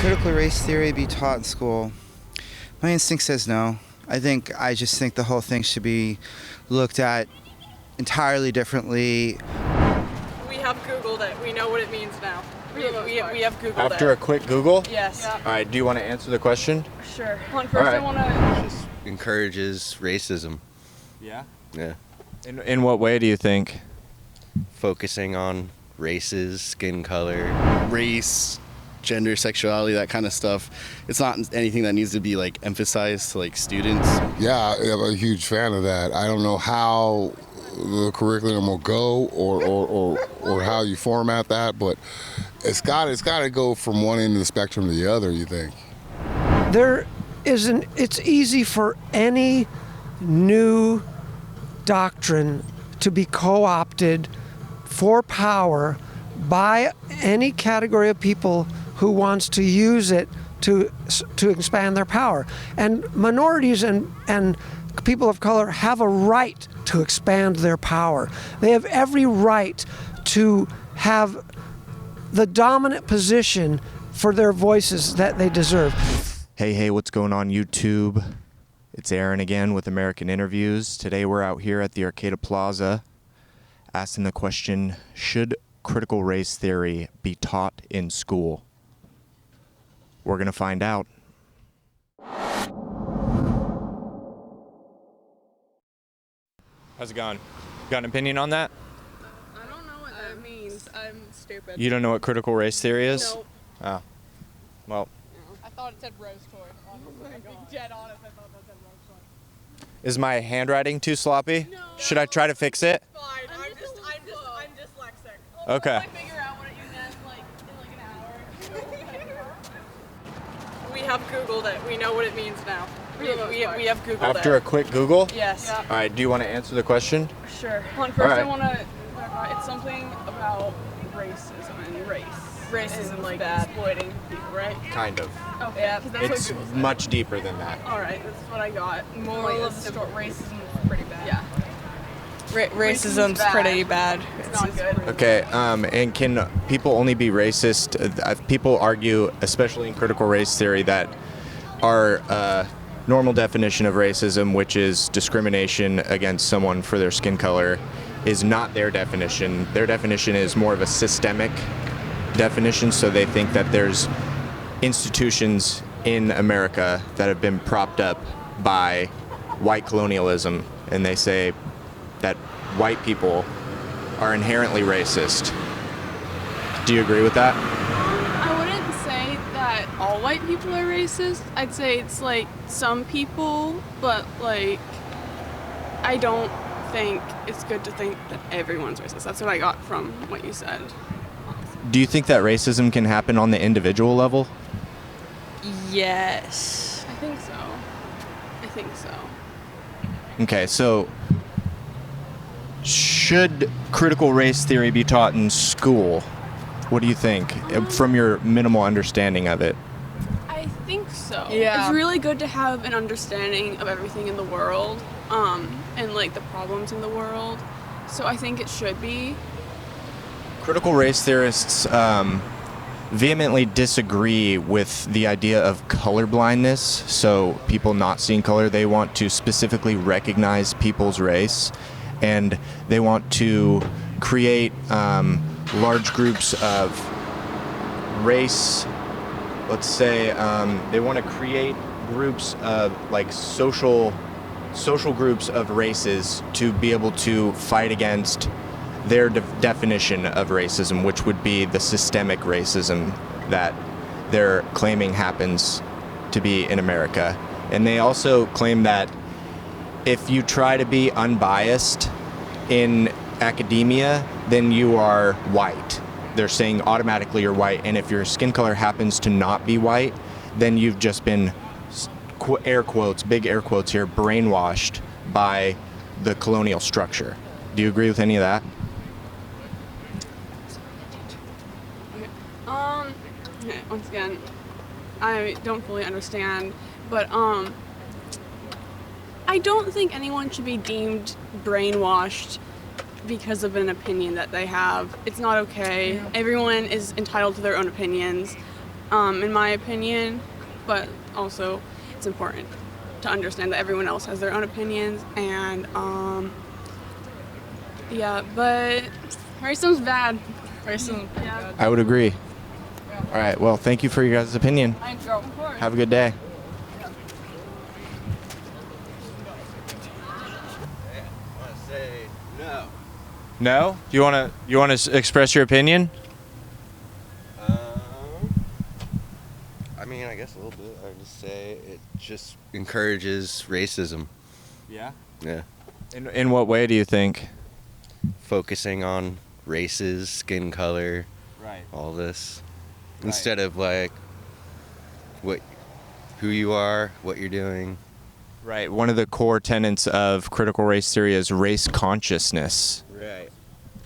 critical race theory be taught in school? My instinct says no. I just think the whole thing should be looked at entirely differently. We have Googled it. We know what it means now. We have Googled it. After a quick Google? Yes. Yeah. All right, do you want to answer the question? Sure. First I want to... Just encourages racism. Yeah? Yeah. In what way do you think? Focusing on races, skin color. Race, gender, sexuality, that kind of stuff. It's not anything that needs to be like emphasized to like students. Yeah, I'm a huge fan of that. I don't know how the curriculum will go or how you format that, but it's got to go from one end of the spectrum to the other, you think? It's easy for any new doctrine to be co-opted for power by any category of people who wants to use it to expand their power. And minorities and people of color have a right to expand their power. They have every right to have the dominant position for their voices that they deserve. Hey, what's going on YouTube? It's Aaron again with American Interviews. Today we're out here at the Arcata Plaza asking the question, should critical race theory be taught in school? We're going to find out. How's it going? Got an opinion on that? I don't know what that means. I'm stupid. You don't know what critical race theory is? Nope. Oh. Well, I thought it said rose toy. Dead honest, I thought that said rose toy. is my handwriting too sloppy? No. Should I try to fix it? Fine. I'm dyslexic. Okay. I'll figure out what it means in an hour. We have Googled it. We know what it means now. We have Googled it. After a quick Google? Yes. All right, do you want to answer the question? Sure. First, right. I want to clarify. It's something about racism and race. Racism, and, like exploiting people, right? Kind of. Okay. Yeah, It's much deeper than that. All right, that's what I got. Moral of the story: racism is pretty bad. Yeah. Racism's pretty bad. It's not good. Okay, and can people only be racist? People argue, especially in critical race theory, that our normal definition of racism, which is discrimination against someone for their skin color, is not their definition. Their definition is more of a systemic definition, so they think that there's institutions in America that have been propped up by white colonialism, and they say that white people are inherently racist. Do you agree with that? I wouldn't say that all white people are racist. I'd say it's like some people, but like I don't think it's good to think that everyone's racist. That's what I got from what you said. Do you think that racism can happen on the individual level? Yes. I think so. Okay, so should critical race theory be taught in school? What do you think, from your minimal understanding of it? I think so. Yeah. It's really good to have an understanding of everything in the world, and like the problems in the world. So I think it should be. Critical race theorists vehemently disagree with the idea of colorblindness, so people not seeing color. They want to specifically recognize people's race, and they want to create large groups of race. Let's say they want to create groups of like social groups of races to be able to fight against their definition of racism, which would be the systemic racism that they're claiming happens to be in America. And they also claim that if you try to be unbiased in academia, then you are white. They're saying automatically you're white, and if your skin color happens to not be white, then you've just been, air quotes, big air quotes here, brainwashed by the colonial structure. Do you agree with any of that? Okay, once again, I don't fully understand, but I don't think anyone should be deemed brainwashed because of an opinion that they have. It's not okay. Yeah. Everyone is entitled to their own opinions. in my opinion, but also it's important to understand that everyone else has their own opinions, and yeah, but racism's bad. Racism. Yeah. I would agree. All right. Well, thank you for your guys' opinion. Of course. Have a good day. No. No? You want to express your opinion? I mean, I guess a little bit. I would just say it just encourages racism. Yeah. Yeah. In what way do you think? Focusing on races, skin color, Right. all this. Instead of like who you are, what you're doing. Right. One of the core tenets of critical race theory is race consciousness. Right.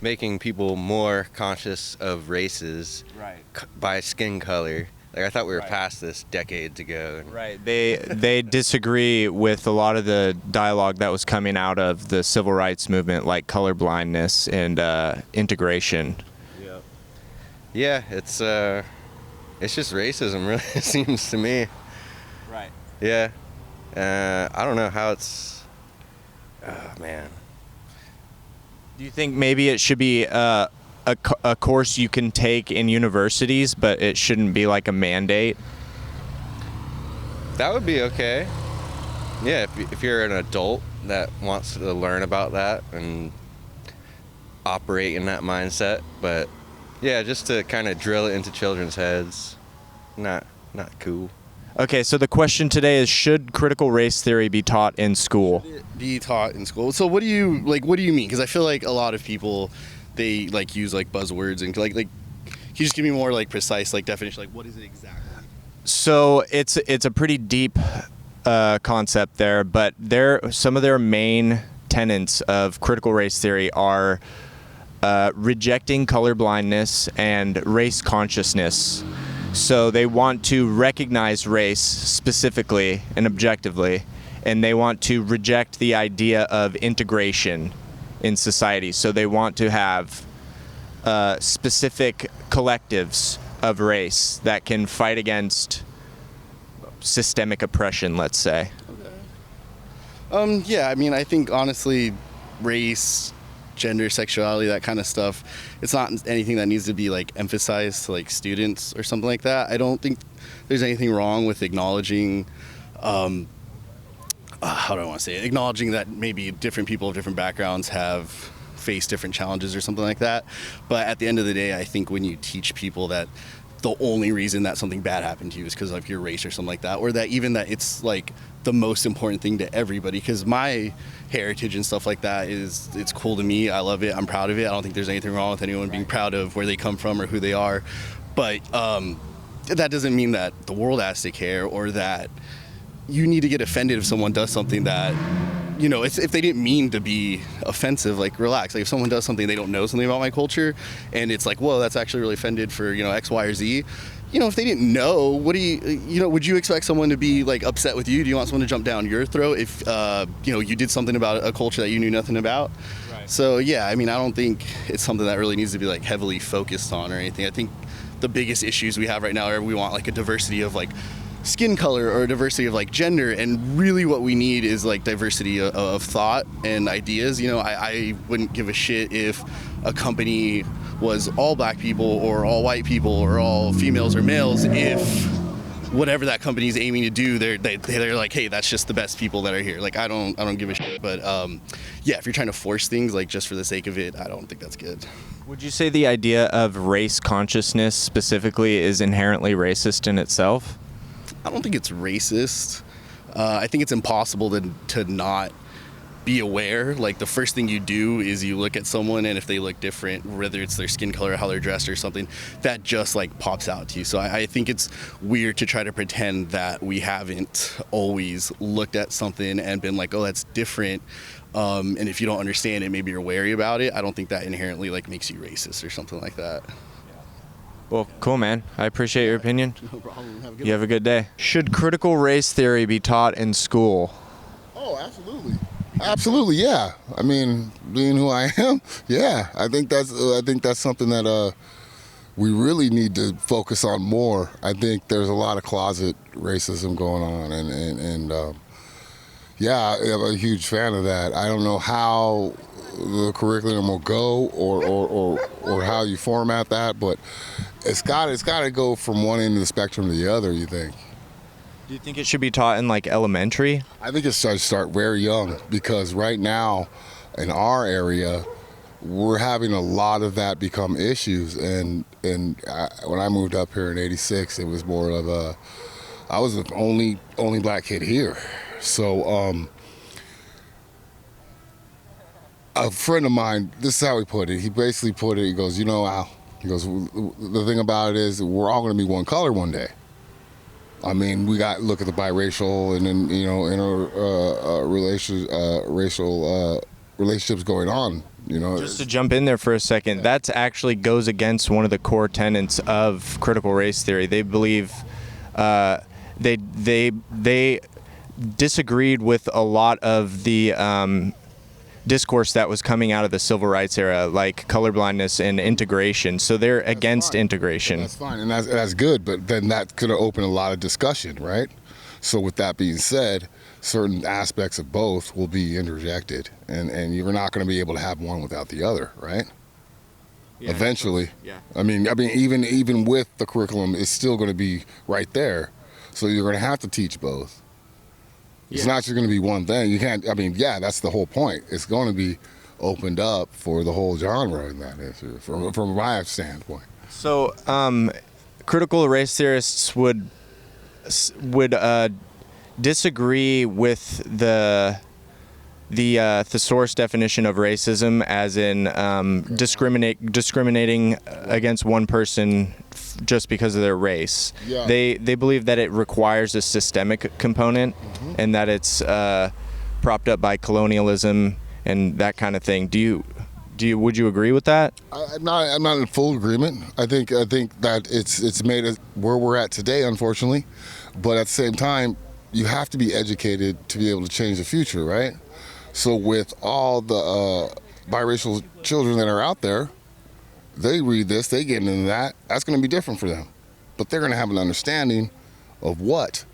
Making people more conscious of races Right. by skin color. Like I thought we were Right. past this decades ago. Right. They disagree with a lot of the dialogue that was coming out of the civil rights movement, like colorblindness and integration. Yep. Yeah, it's just racism, really. It seems to me. Right. Yeah. I don't know how it's. Oh man. Do you think maybe it should be a course you can take in universities, but it shouldn't be like a mandate? That would be okay. Yeah, if you're an adult that wants to learn about that and operate in that mindset, but yeah, just to kind of drill it into children's heads, not cool. Okay, so the question today is, should critical race theory be taught in school? Be taught in school. So what do you mean? Because I feel like a lot of people, they like use like buzzwords and like can you just give me more like precise like definition, like what is it exactly? So it's a pretty deep concept there, but some of their main tenets of critical race theory are rejecting colorblindness and race consciousness. So they want to recognize race specifically and objectively, and they want to reject the idea of integration in society. So they want to have specific collectives of race that can fight against systemic oppression, let's say. Yeah, I mean, I think honestly, race, gender, sexuality, that kind of stuff, it's not anything that needs to be like emphasized to like students or something like that. I don't think there's anything wrong with acknowledging how do I want to say it? Acknowledging that maybe different people of different backgrounds have faced different challenges or something like that. But at the end of the day, I think when you teach people that the only reason that something bad happened to you is because of your race or something like that, or that even that it's like the most important thing to everybody, because my heritage and stuff like that it's cool to me. I love it. I'm proud of it. I don't think there's anything wrong with anyone being proud of where they come from or who they are. But that doesn't mean that the world has to care, or that you need to get offended if someone does something that, you know, if they didn't mean to be offensive, like relax. Like if someone does something they don't know something about my culture and it's like, whoa, that's actually really offended for, you know, X, Y, or Z. You know, if they didn't know, what do you know, would you expect someone to be like upset with you? Do you want someone to jump down your throat if, you know, you did something about a culture that you knew nothing about? Right. So yeah, I mean, I don't think it's something that really needs to be like heavily focused on or anything. I think the biggest issues we have right now are we want like a diversity of like skin color or diversity of like gender, and really what we need is like diversity of thought and ideas. You know, I wouldn't give a shit if a company was all black people or all white people or all females or males, if whatever that company is aiming to do, they're like, hey, that's just the best people that are here. Like I don't give a shit. But yeah, if you're trying to force things like just for the sake of it, I don't think that's good. Would you say the idea of race consciousness specifically is inherently racist in itself? I don't think it's racist. I think it's impossible to not be aware. Like the first thing you do is you look at someone, and if they look different, whether it's their skin color, how they're dressed or something, that just like pops out to you. So I think it's weird to try to pretend that we haven't always looked at something and been like, oh, that's different. And if you don't understand it, maybe you're wary about it. I don't think that inherently like makes you racist or something like that. Well, cool, man. I appreciate your opinion. No problem. You have a good day. Should critical race theory be taught in school? Oh, absolutely. Absolutely, yeah. I mean, being who I am, yeah. I think that's something that we really need to focus on more. I think there's a lot of closet racism going on, and yeah, I'm a huge fan of that. I don't know how the curriculum will go or how you format that, but it's got to go from one end of the spectrum to the other. You think? Do you think it should be taught in like elementary? I think it should start very young, because right now in our area we're having a lot of that become issues. And when I moved up here in '86, it was more of I was the only black kid here. So a friend of mine, this is how he put it. He basically put it, he goes, you know, Al, he goes, the thing about it is we're all going to be one color one day. I mean, we got to look at the biracial and then, you know, racial relationships going on, you know. Just to jump in there for a second, that actually goes against one of the core tenets of critical race theory. They believe they disagreed with a lot of the discourse that was coming out of the civil rights era, like colorblindness and integration. So they're against integration. That's fine, and that's good, but then that could open a lot of discussion, right? So with that being said, certain aspects of both will be interjected, and you're not going to be able to have one without the other, right? Yeah, eventually. Yeah. I mean, even with the curriculum, it's still going to be right there. So you're going to have to teach both. It's not just going to be one thing. You can't, I mean, yeah, that's the whole point. It's going to be opened up for the whole genre in that issue, from my standpoint. So, critical race theorists would disagree with the thesaurus definition of racism, as in discriminating against one person just because of their race. Yeah. They believe that it requires a systemic component, and that it's propped up by colonialism and that kind of thing. Would you agree with that? I'm not in full agreement. I think that it's made us where we're at today, unfortunately. But at the same time, you have to be educated to be able to change the future, right? So with all the biracial children that are out there, they read this, they get into that, that's going to be different for them. But they're going to have an understanding of what?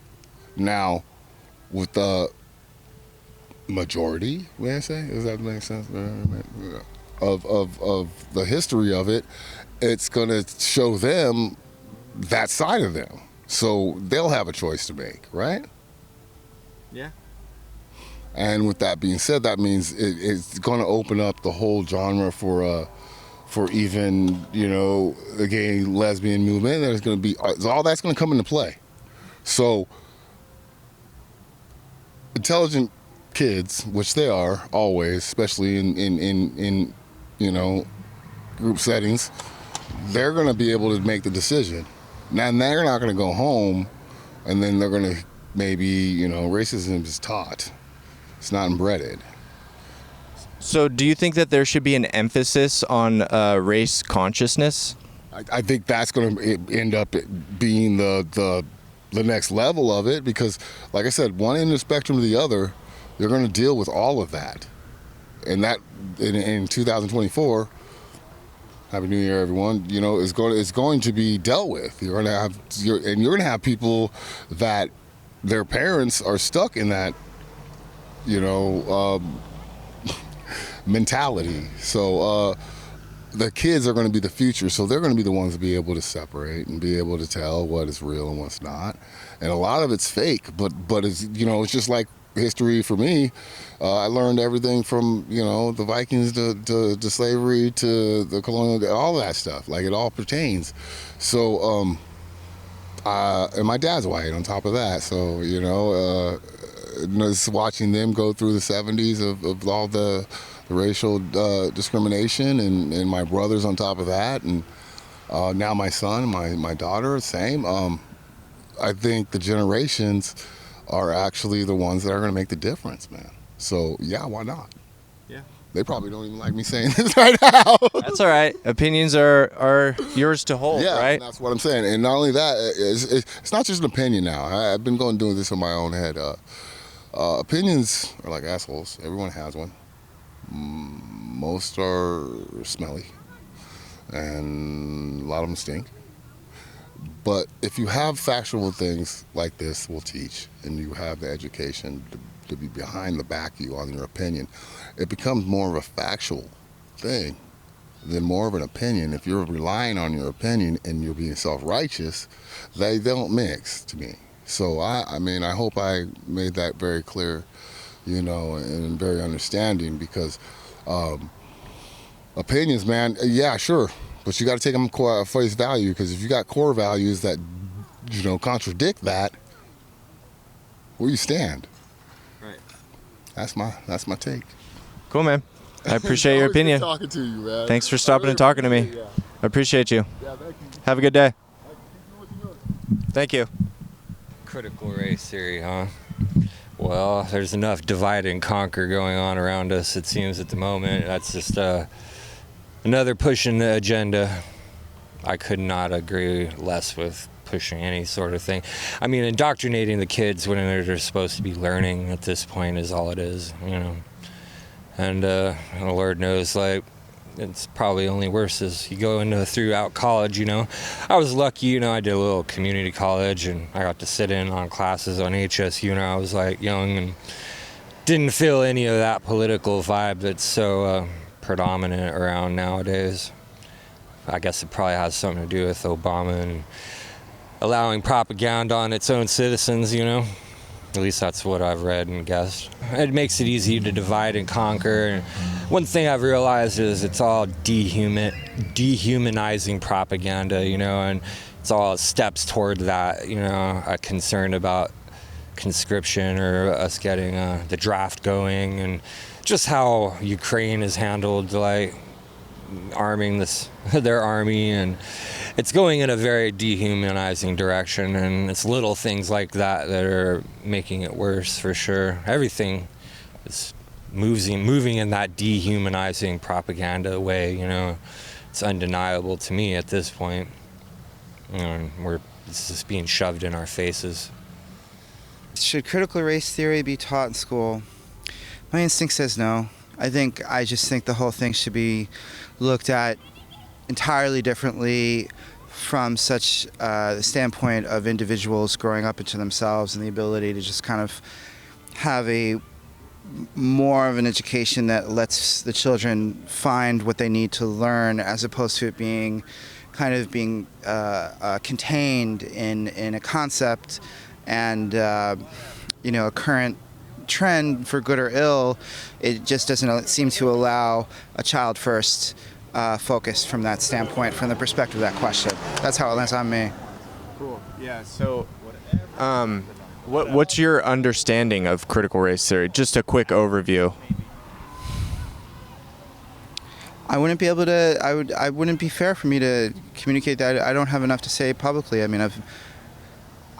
Now, with the majority, may I say? Does that make sense? Of the history of it, it's going to show them that side of them. So they'll have a choice to make, right? Yeah. And with that being said, that means it's going to open up the whole genre for even, you know, the gay lesbian movement. There's going to be all that's going to come into play. So intelligent kids, which they are always, especially in you know, group settings, they're going to be able to make the decision. Now they're not going to go home and then they're going to maybe, you know, racism is taught. It's not embedded. So do you think that there should be an emphasis on race consciousness? I think that's going to end up being the next level of it, because, like I said, one end of the spectrum to the other, you're going to deal with all of that. And that, in 2024, Happy New Year, everyone, you know, it's going to be dealt with. You're going to have people that their parents are stuck in that, you know, mentality. So the kids are going to be the future, so they're going to be the ones to be able to separate and be able to tell what is real and what's not. And a lot of it's fake, but it's, you know, it's just like history for me. I learned everything from, you know, the Vikings to slavery to the colonial, all that stuff. Like, it all pertains. So, and my dad's white on top of that. So, you know, just watching them go through the 70s of all the racial discrimination, and my brothers on top of that, and now my son and my daughter, same. I think the generations are actually the ones that are going to make the difference, man. So, yeah, why not? Yeah. They probably don't even like me saying this right now. That's all right. Opinions are yours to hold, yeah, right? That's what I'm saying. And not only that, it's not just an opinion now. I've been doing this in my own head. Opinions are like assholes. Everyone has one. Most are smelly. and a lot of them stink. But if you have factual things like this, we'll teach, and you have the education to be behind the back of you on your opinion, it becomes more of a factual thing than more of an opinion. If you're relying on your opinion and you're being self-righteous, they don't mix to me. So I mean, I hope I made that very clear, you know, and very understanding, because opinions, man, yeah, sure, but you got to take them at face value, because if you got core values that, you know, contradict that, where you stand. Right. That's my take. Cool, man. I appreciate your opinion. Talking to you, man. Thanks for stopping and talking to me. Yeah. I appreciate you. Yeah, thank you. Have a good day. Thank you. Critical race theory, huh? Well, there's enough divide and conquer going on around us, it seems, at the moment. That's just another push in the agenda. I could not agree less with pushing any sort of thing. I mean, indoctrinating the kids when they're supposed to be learning at this point is all it is, you know. And Lord knows, like, it's probably only worse as you go into throughout college, you know. I was lucky, you know, I did a little community college and I got to sit in on classes on HSU when I was like young and didn't feel any of that political vibe that's so predominant around nowadays. I guess it probably has something to do with Obama and allowing propaganda on its own citizens, you know. At least that's what I've read and guessed. It makes it easy to divide and conquer. And one thing I've realized is it's all dehumanizing propaganda, you know, and it's all steps toward that, you know, a concern about conscription or us getting the draft going, and just how Ukraine has handled, like, arming their army, and it's going in a very dehumanizing direction, and it's little things like that that are making it worse for sure. Everything is moving in that dehumanizing propaganda way, you know. It's undeniable to me at this point. You know, it's just being shoved in our faces. Should critical race theory be taught in school? My instinct says no. I just think the whole thing should be looked at entirely differently from such the standpoint of individuals growing up into themselves and the ability to just kind of have a more of an education that lets the children find what they need to learn, as opposed to it being contained in a concept and you know, a current trend, for good or ill. It just doesn't seem to allow a child first focus from that standpoint, from the perspective of that question. That's on me. Cool. Yeah. So, what's your understanding of critical race theory? Just a quick overview. I wouldn't be able to. I wouldn't be fair for me to communicate that. I don't have enough to say publicly. I mean,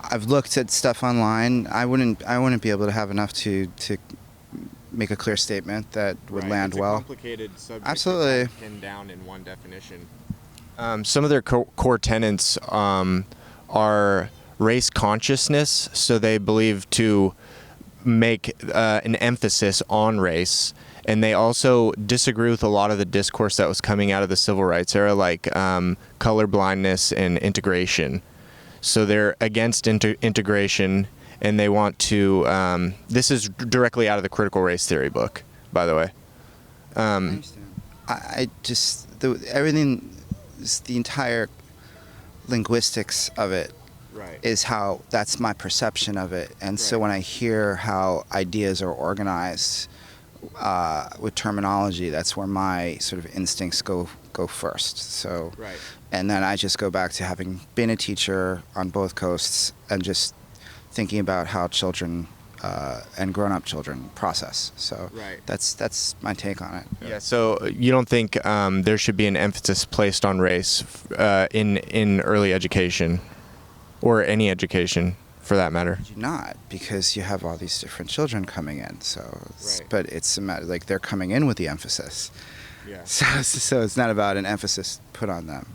I've looked at stuff online. I wouldn't be able to have enough to make a clear statement that would land well. It's a complicated subject. Absolutely. Pinned down in one definition. Some of their core tenets are race consciousness, so they believe to make an emphasis on race. And they also disagree with a lot of the discourse that was coming out of the civil rights era, like colorblindness and integration. So they're against integration, and they want to. This is directly out of the critical race theory book, by the way. I understand. I just everything, the entire linguistics of it, Right. is how that's my perception of it, and so when I hear how ideas are organized with terminology, that's where my sort of instincts go first. So. Right. And then I just go back to having been a teacher on both coasts and just thinking about how children and grown-up children process. So Right. that's my take on it. Yeah. So you don't think there should be an emphasis placed on race in early education, or any education for that matter? Not, because you have all these different children coming in. So, Right. but it's a matter, like, they're coming in with the emphasis. Yeah. So it's not about an emphasis put on them.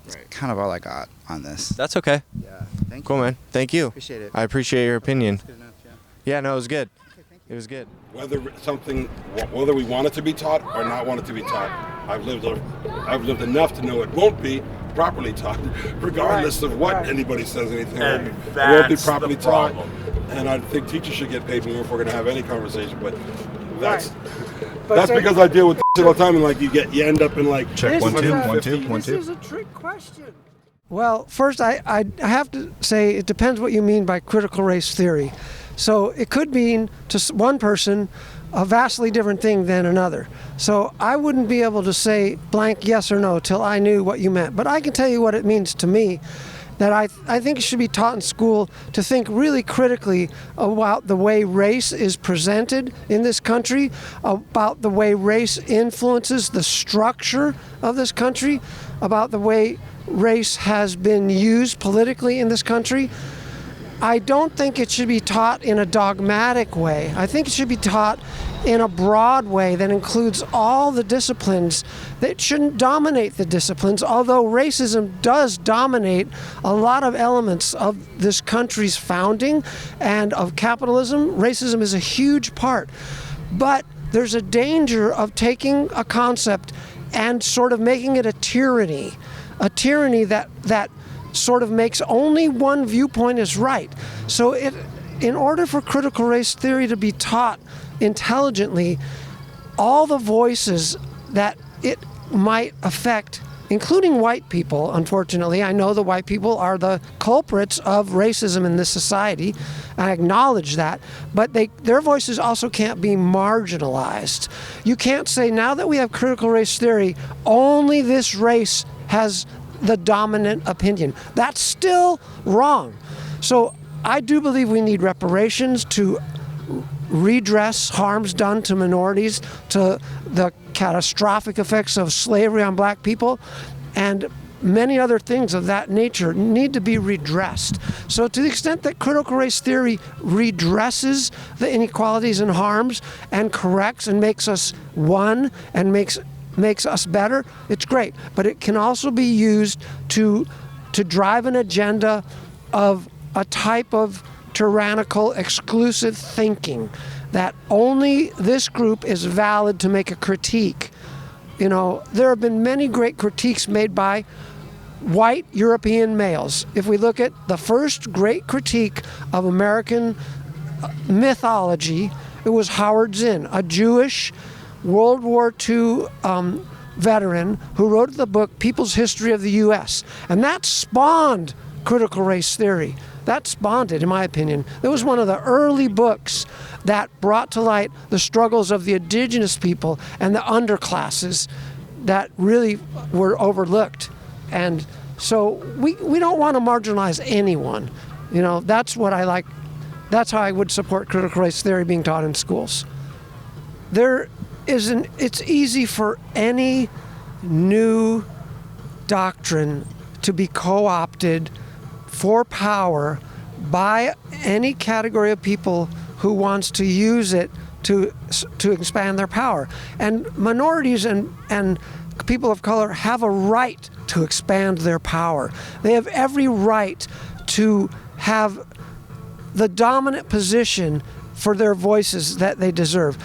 Right. Kind of all I got on this. That's okay. Yeah. Thank Cool, you. man. Thank you. Appreciate it. I appreciate your opinion. That's good enough, yeah. Yeah. No, it was good. Okay, thank you. It was good. Whether we want it to be taught or not want it to be taught, I've lived enough to know it won't be properly taught, regardless of what anybody says anything. It won't be properly taught, and I think teachers should get paid more if we're going to have any conversation. But that's because I deal with shit all the time, and like you end up in like check 1 2 1 2 1 This 2. is a trick question. Well, first I have to say it depends what you mean by critical race theory. So it could mean to one person a vastly different thing than another. So I wouldn't be able to say blank yes or no till I knew what you meant. But I can tell you what it means to me, that I think it should be taught in school to think really critically about the way race is presented in this country, about the way race influences the structure of this country, about the way race has been used politically in this country. I don't think it should be taught in a dogmatic way. I think it should be taught in a broad way that includes all the disciplines. That shouldn't dominate the disciplines, although racism does dominate a lot of elements of this country's founding and of capitalism. Racism is a huge part. But there's a danger of taking a concept and sort of making it a tyranny that sort of makes only one viewpoint is right. So in order for critical race theory to be taught intelligently, all the voices that it might affect, including white people, unfortunately, I know the white people are the culprits of racism in this society. I acknowledge that, but their voices also can't be marginalized. You can't say, now that we have critical race theory, only this race has the dominant opinion. That's still wrong. So I do believe we need reparations to redress harms done to minorities, to the catastrophic effects of slavery on black people, and many other things of that nature need to be redressed. So to the extent that critical race theory redresses the inequalities and harms and corrects and makes us one and makes us better, it's great. But it can also be used to drive an agenda of a type of tyrannical, exclusive thinking that only this group is valid to make a critique. You know, there have been many great critiques made by white European males. If we look at the first great critique of American mythology, it was Howard Zinn, a Jewish World War II veteran who wrote the book People's History of the U.S. And that spawned critical race theory. That spawned it, in my opinion. It was one of the early books that brought to light the struggles of the indigenous people and the underclasses that really were overlooked. And so we don't want to marginalize anyone. You know, that's what I like. That's how I would support critical race theory being taught in schools. It's easy for any new doctrine to be co-opted for power by any category of people who wants to use it to expand their power. And minorities and people of color have a right to expand their power. They have every right to have the dominant position for their voices that they deserve.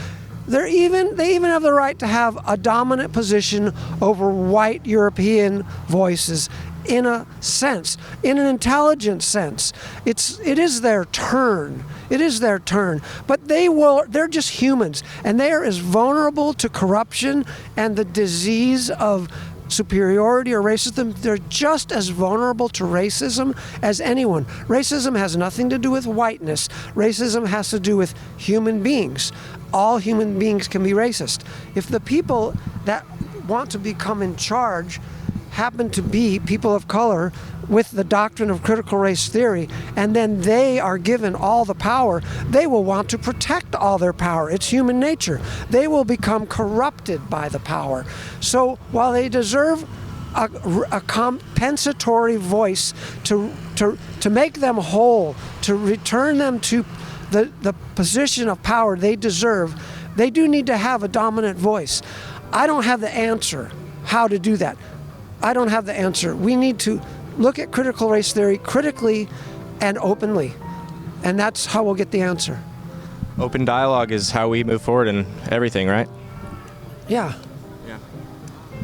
They even have the right to have a dominant position over white European voices in a sense, in an intelligent sense. It is their turn. It is their turn. But they're just humans, and they are as vulnerable to corruption and the disease of superiority or racism. They're just as vulnerable to racism as anyone. Racism has nothing to do with whiteness. Racism has to do with human beings. All human beings can be racist. If the people that want to become in charge happen to be people of color with the doctrine of critical race theory, and then they are given all the power, they will want to protect all their power. It's human nature. They will become corrupted by the power. So while they deserve a compensatory voice to make them whole, to return them to the position of power they deserve, they do need to have a dominant voice. I don't have the answer how to do that. I don't have the answer. We need to look at critical race theory critically and openly, and that's how we'll get the answer. Open dialogue is how we move forward in everything, right? Yeah.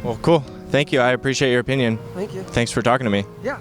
Well, cool. Thank you. I appreciate your opinion. Thank you. Thanks for talking to me. Yeah.